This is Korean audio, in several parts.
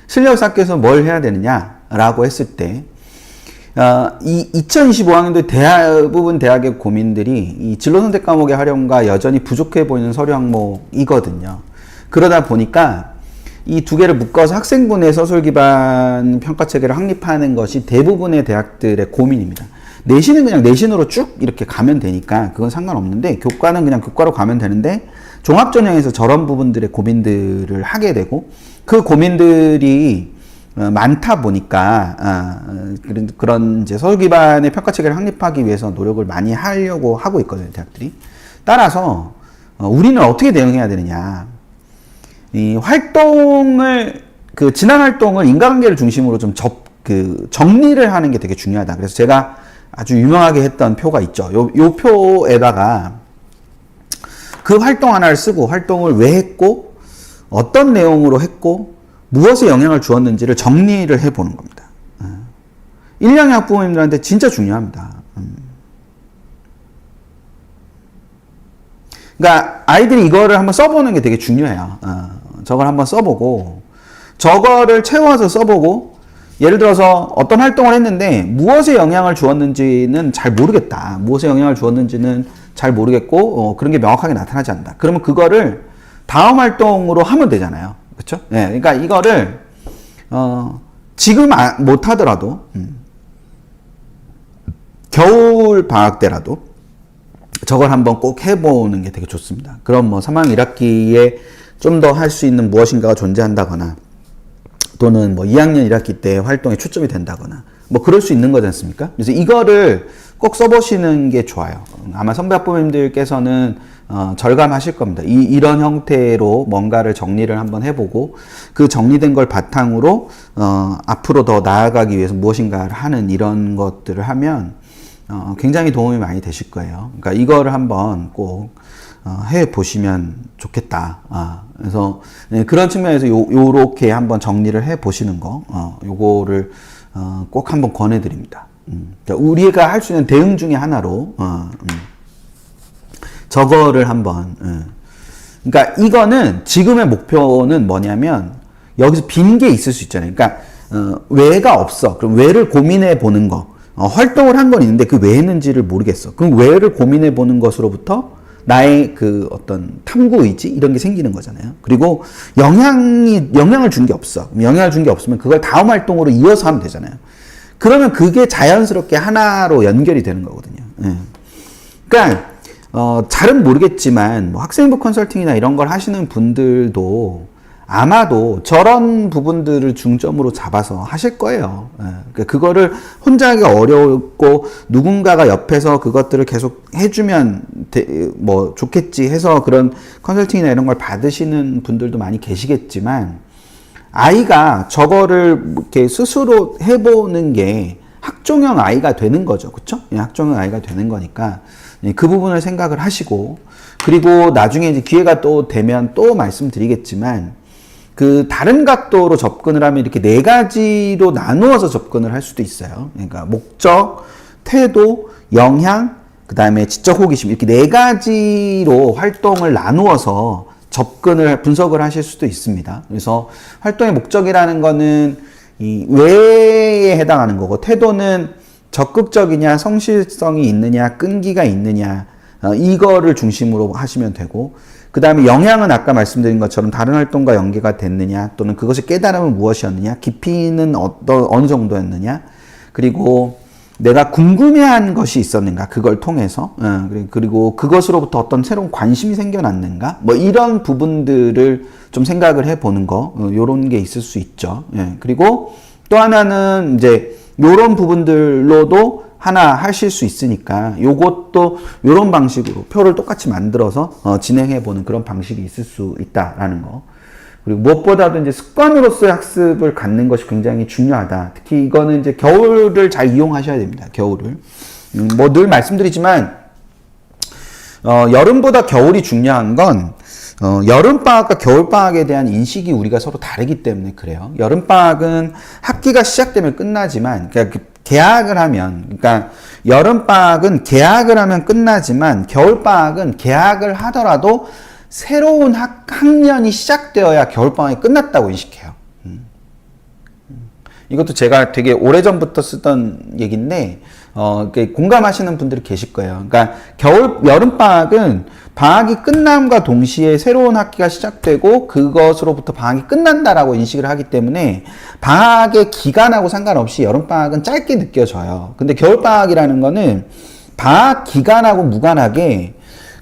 실력 쌓기 위해서 뭘 해야 되느냐라고 했을 때, 이 2025학년도 대부분 대학의 고민들이 이 진로 선택 과목의 활용과 여전히 부족해 보이는 서류 항목이거든요. 그러다 보니까 이 두 개를 묶어서 학생분의 서술 기반 평가 체계를 확립하는 것이 대부분의 대학들의 고민입니다. 내신은 그냥 내신으로 쭉 이렇게 가면 되니까 그건 상관없는데, 교과는 그냥 교과로 가면 되는데, 종합전형에서 저런 부분들의 고민들을 하게 되고, 그 고민들이 많다 보니까 그런 이제 서술 기반의 평가 체계를 확립하기 위해서 노력을 많이 하려고 하고 있거든요, 대학들이. 따라서 우리는 어떻게 대응해야 되느냐, 이 활동을, 그 지난 활동을 인과관계를 중심으로 좀 정리를 하는 게 되게 중요하다. 그래서 제가 아주 유명하게 했던 표가 있죠. 요 표에다가 그 활동 하나를 쓰고, 활동을 왜 했고, 어떤 내용으로 했고, 무엇에 영향을 주었는지를 정리를 해보는 겁니다. 1학년 학부모님들한테 진짜 중요합니다. 그러니까 아이들이 이거를 한번 써보는 게 되게 중요해요. 저걸 한번 써보고, 저거를 채워서 써보고, 예를 들어서 어떤 활동을 했는데 무엇에 영향을 주었는지는 잘 모르겠다. 무엇에 영향을 주었는지는 잘 모르겠고, 그런 게 명확하게 나타나지 않는다. 그러면 그거를 다음 활동으로 하면 되잖아요. 그렇죠? 네, 그러니까 이거를 지금 못 하더라도 겨울 방학 때라도 저걸 한번 꼭 해보는 게 되게 좋습니다. 그럼 뭐 3학년 1학기에 좀 더 할 수 있는 무엇인가가 존재한다거나, 또는 뭐 2학년 1학기 때 활동에 초점이 된다거나, 뭐 그럴 수 있는 거지 않습니까? 그래서 이거를 꼭 써보시는 게 좋아요. 아마 선배 학부모님들께서는 절감하실 겁니다. 이런 형태로 뭔가를 정리를 한번 해보고, 그 정리된 걸 바탕으로 앞으로 더 나아가기 위해서 무엇인가를 하는 이런 것들을 하면 굉장히 도움이 많이 되실 거예요. 그러니까 이거를 한번 꼭 해보시면 좋겠다. 그래서 그런 측면에서 요렇게 한번 정리를 해보시는 거, 요거를 꼭 한번 권해드립니다. 그러니까 우리가 할 수 있는 대응 중에 하나로 저거를 한번, 그러니까 이거는 지금의 목표는 뭐냐면, 여기서 빈 게 있을 수 있잖아요. 그러니까 왜가 없어. 그럼 왜를 고민해 보는 거. 활동을 한 건 있는데 그 왜 했는지를 모르겠어. 그럼 왜를 고민해 보는 것으로부터 나의 그 어떤 탐구 의지 이런 게 생기는 거잖아요. 그리고 영향을 준 게 없어. 영향을 준 게 없으면 그걸 다음 활동으로 이어서 하면 되잖아요. 그러면 그게 자연스럽게 하나로 연결이 되는 거거든요. 그러니까 잘은 모르겠지만 뭐 학생부 컨설팅이나 이런 걸 하시는 분들도 아마도 저런 부분들을 중점으로 잡아서 하실 거예요. 그러니까 그거를 혼자 하기가 어렵고 누군가가 옆에서 그것들을 계속 해주면 뭐 좋겠지 해서 그런 컨설팅이나 이런 걸 받으시는 분들도 많이 계시겠지만, 아이가 저거를 이렇게 스스로 해보는 게 학종형 아이가 되는 거죠. 그쵸? 학종형 아이가 되는 거니까 그 부분을 생각을 하시고, 그리고 나중에 이제 기회가 또 되면 또 말씀드리겠지만, 그 다른 각도로 접근을 하면 이렇게 네 가지로 나누어서 접근을 할 수도 있어요. 그러니까 목적, 태도, 영향, 그 다음에 지적 호기심, 이렇게 네 가지로 활동을 나누어서 분석을 하실 수도 있습니다. 그래서 활동의 목적이라는 거는 이 왜에 해당하는 거고, 태도는 적극적이냐, 성실성이 있느냐, 끈기가 있느냐, 이거를 중심으로 하시면 되고, 그 다음에 영향은 아까 말씀드린 것처럼 다른 활동과 연계가 됐느냐, 또는 그것의 깨달음은 무엇이었느냐, 깊이는 어느 정도였느냐, 그리고 내가 궁금해한 것이 있었는가, 그걸 통해서, 그리고 그것으로부터 어떤 새로운 관심이 생겨났는가, 뭐 이런 부분들을 좀 생각을 해보는 거, 요런 게 있을 수 있죠. 그리고 또 하나는 이제 요런 부분들로도 하나 하실 수 있으니까 요것도 요런 방식으로 표를 똑같이 만들어서 진행해 보는 그런 방식이 있을 수 있다라는 거. 그리고 무엇보다도 이제 습관으로서의 학습을 갖는 것이 굉장히 중요하다. 특히 이거는 이제 겨울을 잘 이용하셔야 됩니다. 겨울을. 뭐 늘 말씀드리지만 여름보다 겨울이 중요한 건 여름방학과 겨울방학에 대한 인식이 우리가 서로 다르기 때문에 그래요. 여름방학은 학기가 시작되면 끝나지만, 그러니까 개학을 하면, 그러니까 여름방학은 개학을 하면 끝나지만 겨울방학은 개학을 하더라도 새로운 학년이 시작되어야 겨울방학이 끝났다고 인식해요. 이것도 제가 되게 오래전부터 쓰던 얘기인데, 공감하시는 분들이 계실 거예요. 그러니까 여름방학은 방학이 끝남과 동시에 새로운 학기가 시작되고 그것으로부터 방학이 끝난다라고 인식을 하기 때문에 방학의 기간하고 상관없이 여름방학은 짧게 느껴져요. 근데 겨울방학이라는 거는 방학 기간하고 무관하게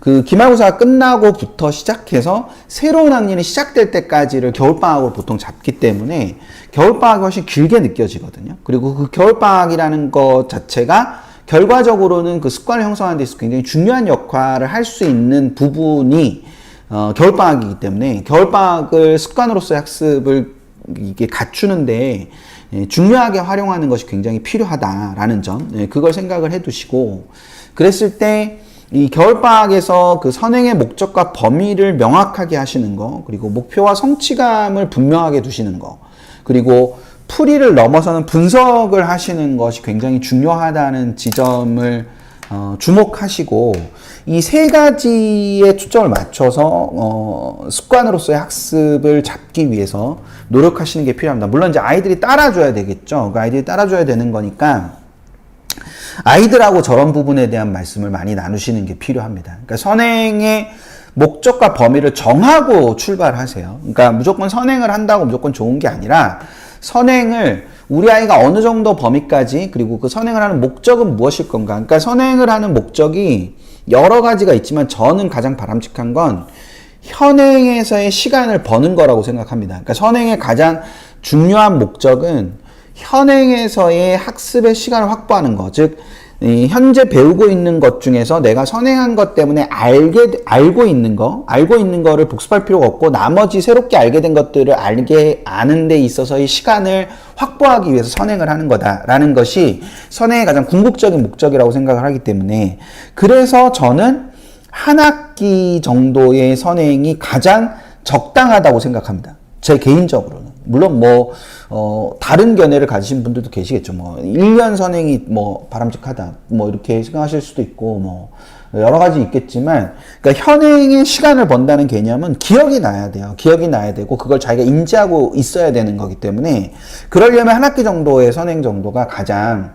그 기말고사가 끝나고부터 시작해서 새로운 학년이 시작될 때까지를 겨울방학으로 보통 잡기 때문에 겨울방학이 훨씬 길게 느껴지거든요. 그리고 그 겨울방학이라는 것 자체가 결과적으로는 그 습관을 형성하는 데 있어서 굉장히 중요한 역할을 할 수 있는 부분이 겨울방학이기 때문에 겨울방학을 습관으로서의 학습을 이게 갖추는데 중요하게 활용하는 것이 굉장히 필요하다라는 점, 그걸 생각을 해 두시고, 그랬을 때 이 겨울방학에서 그 선행의 목적과 범위를 명확하게 하시는 거, 그리고 목표와 성취감을 분명하게 두시는 거, 그리고 풀이를 넘어서는 분석을 하시는 것이 굉장히 중요하다는 지점을 주목하시고, 이 세 가지에 초점을 맞춰서 습관으로서의 학습을 잡기 위해서 노력하시는 게 필요합니다. 물론 이제 아이들이 따라줘야 되겠죠. 그 아이들이 따라줘야 되는 거니까 아이들하고 저런 부분에 대한 말씀을 많이 나누시는 게 필요합니다. 그러니까 선행의 목적과 범위를 정하고 출발하세요. 그러니까 무조건 선행을 한다고 무조건 좋은 게 아니라 선행을 우리 아이가 어느 정도 범위까지, 그리고 그 선행을 하는 목적은 무엇일 건가. 그러니까 선행을 하는 목적이 여러 가지가 있지만 저는 가장 바람직한 건 현행에서의 시간을 버는 거라고 생각합니다. 그러니까 선행의 가장 중요한 목적은 현행에서의 학습의 시간을 확보하는 것, 즉 현재 배우고 있는 것 중에서 내가 선행한 것 때문에 알고 있는 거를 복습할 필요가 없고 나머지 새롭게 알게 된 것들을 아는 데 있어서의 시간을 확보하기 위해서 선행을 하는 거다라는 것이 선행의 가장 궁극적인 목적이라고 생각을 하기 때문에, 그래서 저는 한 학기 정도의 선행이 가장 적당하다고 생각합니다. 제 개인적으로는. 물론 다른 견해를 가지신 분들도 계시겠죠. 1년 선행이 바람직하다. 이렇게 생각하실 수도 있고, 여러 가지 있겠지만, 그러니까 현행의 시간을 번다는 개념은 기억이 나야 돼요. 기억이 나야 되고, 그걸 자기가 인지하고 있어야 되는 거기 때문에, 그러려면 한 학기 정도의 선행 정도가 가장,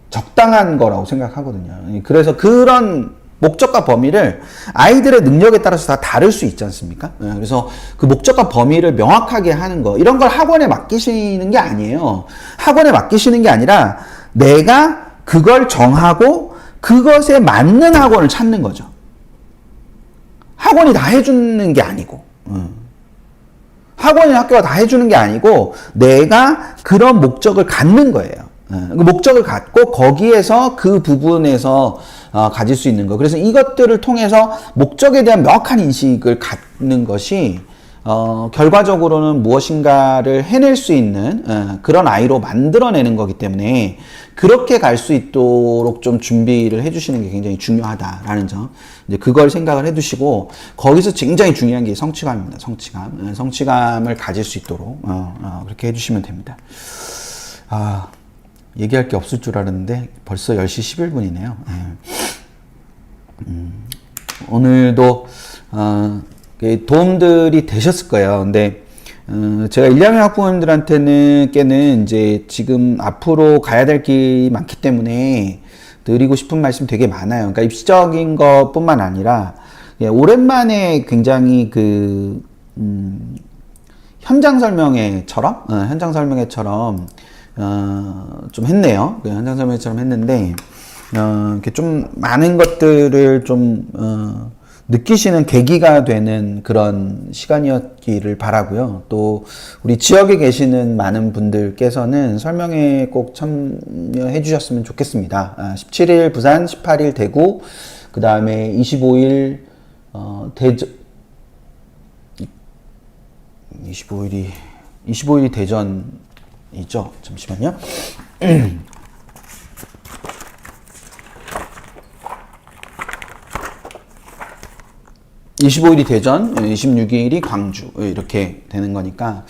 적당한 거라고 생각하거든요. 그래서 그런 목적과 범위를 아이들의 능력에 따라서 다 다를 수 있지 않습니까? 그래서 그 목적과 범위를 명확하게 하는 거, 이런 걸 학원에 맡기시는 게 아니에요. 학원에 맡기시는 게 아니라 내가 그걸 정하고 그것에 맞는 학원을 찾는 거죠. 학원이 다 해주는 게 아니고, 학원이나 학교가 다 해주는 게 아니고 내가 그런 목적을 갖는 거예요. 그 목적을 갖고 거기에서 그 부분에서 가질 수 있는 거. 그래서 이것들을 통해서 목적에 대한 명확한 인식을 갖는 것이 결과적으로는 무엇인가를 해낼 수 있는 그런 아이로 만들어내는 거기 때문에 그렇게 갈 수 있도록 좀 준비를 해주시는 게 굉장히 중요하다라는 점. 이제 그걸 생각을 해두시고, 거기서 굉장히 중요한 게 성취감입니다. 성취감. 성취감을 가질 수 있도록 그렇게 해주시면 됩니다. 얘기할 게 없을 줄 알았는데 벌써 10시 11분이네요. 오늘도 도움들이 되셨을 거예요. 근데 제가 1, 2학년 학부모님들한테는 이제 지금 앞으로 가야 될 길이 많기 때문에 드리고 싶은 말씀 되게 많아요. 그러니까 입시적인 것뿐만 아니라 오랜만에 굉장히 현장 설명회처럼 좀 했네요. 현장 설명회처럼 했는데, 이렇게 좀 많은 것들을 좀, 느끼시는 계기가 되는 그런 시간이었기를 바라고요. 또, 우리 지역에 계시는 많은 분들께서는 설명회에 꼭 참여해 주셨으면 좋겠습니다. 17일 부산, 18일 대구, 그 다음에 25일, 25일이 대전이죠. 잠시만요. 25일이 대전, 26일이 광주, 이렇게 되는 거니까,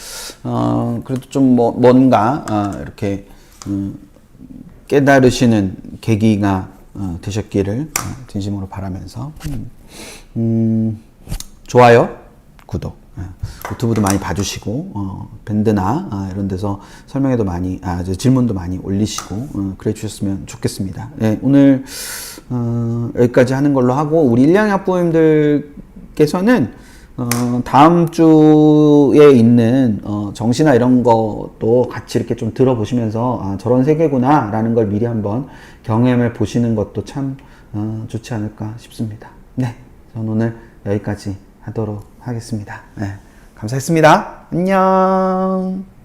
그래도 좀 뭔가, 이렇게, 깨달으시는 계기가 되셨기를 진심으로 바라면서, 좋아요, 구독, 유튜브도 많이 봐주시고 밴드나 이런 데서 설명에도 많이 질문도 많이 올리시고 그래 주셨으면 좋겠습니다. 네, 오늘 여기까지 하는 걸로 하고 우리 1, 2학년 학부모님들께서는 다음 주에 있는 정시나 이런 것도 같이 이렇게 좀 들어보시면서 저런 세계구나 라는 걸 미리 한번 경험해 보시는 것도 참 좋지 않을까 싶습니다. 네, 저는 오늘 여기까지 하도록 하겠습니다. 네, 감사했습니다. 안녕.